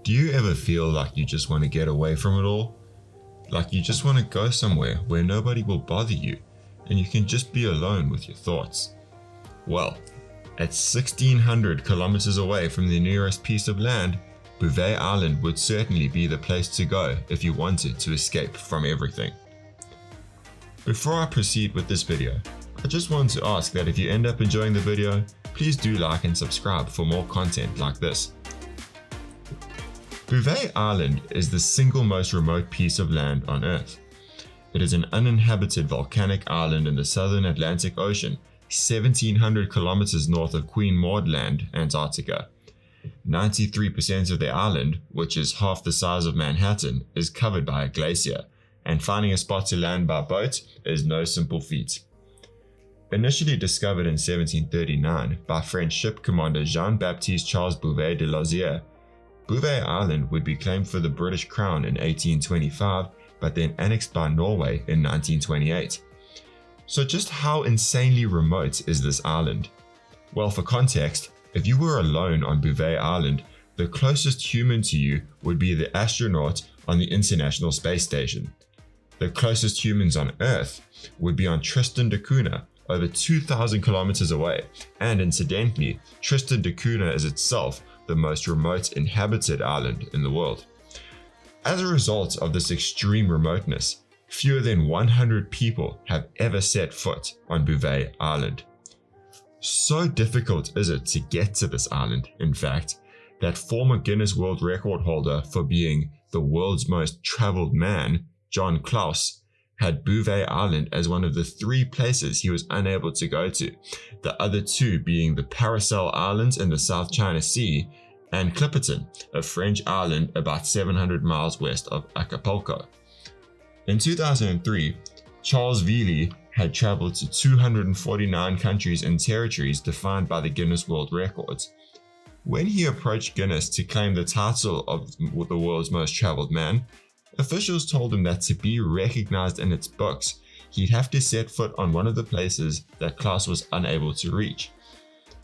Do you ever feel like you just want to get away from it all? Like you just want to go somewhere where nobody will bother you and you can just be alone with your thoughts? Well, at 1,600 kilometers away from the nearest piece of land, Bouvet Island would certainly be the place to go if you wanted to escape from everything. Before I proceed with this video, I just want to ask that if you end up enjoying the video, please do like and subscribe for more content like this. Bouvet Island is the single most remote piece of land on Earth. It is an uninhabited volcanic island in the southern Atlantic Ocean, 1,700 kilometers north of Queen Maud Land, Antarctica. 93% of the island, which is half the size of Manhattan, is covered by a glacier, and finding a spot to land by boat is no simple feat. Initially discovered in 1739 by French ship commander Jean-Baptiste Charles Bouvet de Lozier, Bouvet Island would be claimed for the British Crown in 1825, but then annexed by Norway in 1928. So just how insanely remote is this island? Well, for context, if you were alone on Bouvet Island, the closest human to you would be the astronaut on the International Space Station. The closest humans on Earth would be on Tristan da Cunha, over 2,000 kilometers away, and incidentally, Tristan da Cunha is itself the most remote inhabited island in the world. As a result of this extreme remoteness, fewer than 100 people have ever set foot on Bouvet Island. So difficult is it to get to this island, in fact, that former Guinness World Record holder for being the world's most traveled man, John Klaus, had Bouvet Island as one of the 3 places he was unable to go to, the other 2 being the Paracel Islands in the South China Sea and Clipperton, a French island about 700 miles west of Acapulco. In 2003, Charles Veely had traveled to 249 countries and territories defined by the Guinness World Records. When he approached Guinness to claim the title of the world's most traveled man, officials told him that to be recognized in its books, he'd have to set foot on one of the places that Klaus was unable to reach.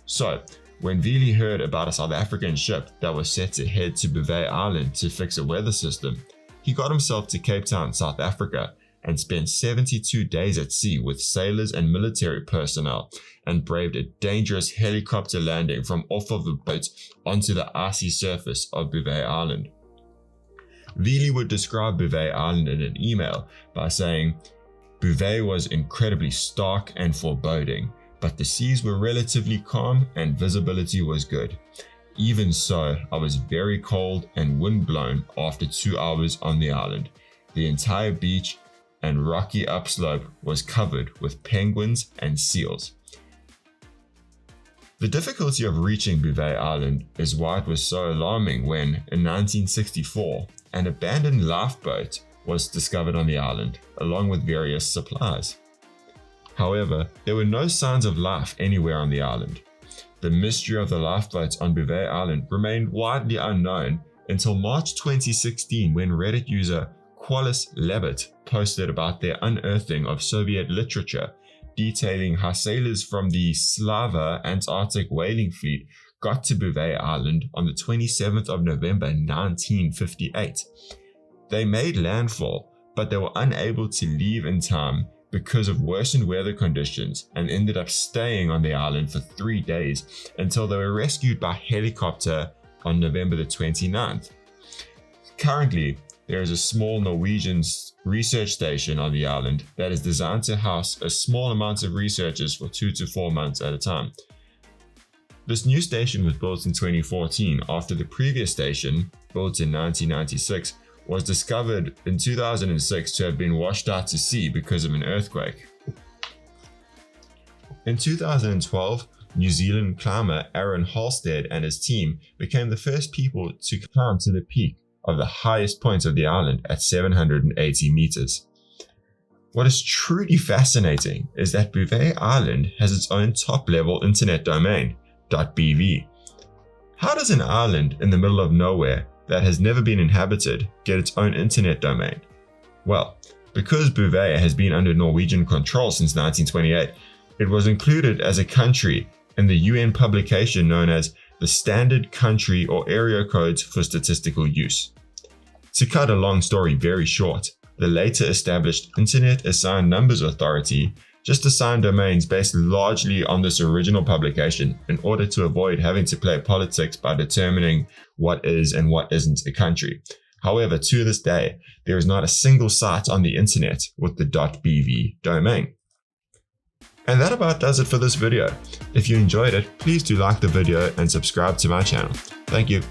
So, when Veely heard about a South African ship that was set to head to Bouvet Island to fix a weather system, he got himself to Cape Town, South Africa, and spent 72 days at sea with sailors and military personnel, and braved a dangerous helicopter landing from off of the boat onto the icy surface of Bouvet Island. Veely would describe Bouvet Island in an email by saying, "Bouvet was incredibly stark and foreboding, but the seas were relatively calm and visibility was good. Even so, I was very cold and windblown after 2 hours on the island. The entire beach and rocky upslope was covered with penguins and seals." The difficulty of reaching Bouvet Island is why it was so alarming when, in 1964, an abandoned lifeboat was discovered on the island, along with various supplies. However, there were no signs of life anywhere on the island. The mystery of the lifeboats on Bouvet Island remained widely unknown until March 2016, when Reddit user Qualis Levitt posted about their unearthing of Soviet literature detailing how sailors from the Slava Antarctic whaling fleet got to Bouvet Island on the 27th of November 1958. They made landfall, but they were unable to leave in time because of worsened weather conditions and ended up staying on the island for 3 days until they were rescued by helicopter on November the 29th. Currently, there is a small Norwegian research station on the island that is designed to house a small amount of researchers for 2 to 4 months at a time. This new station was built in 2014 after the previous station, built in 1996, was discovered in 2006 to have been washed out to sea because of an earthquake. In 2012, New Zealand climber Aaron Halstead and his team became the first people to climb to the peak of the highest point of the island at 780 meters. What is truly fascinating is that Bouvet Island has its own top-level internet domain, .bv. How does an island in the middle of nowhere that has never been inhabited get its own internet domain? Well, because Bouvet has been under Norwegian control since 1928, it was included as a country in the UN publication known as the standard country or area codes for statistical use. To cut a long story very short, the later established Internet Assigned Numbers Authority just assigned domains based largely on this original publication in order to avoid having to play politics by determining what is and what isn't a country. However, to this day, there is not a single site on the internet with the .bv domain. And that about does it for this video. If you enjoyed it, please do like the video and subscribe to my channel. Thank you.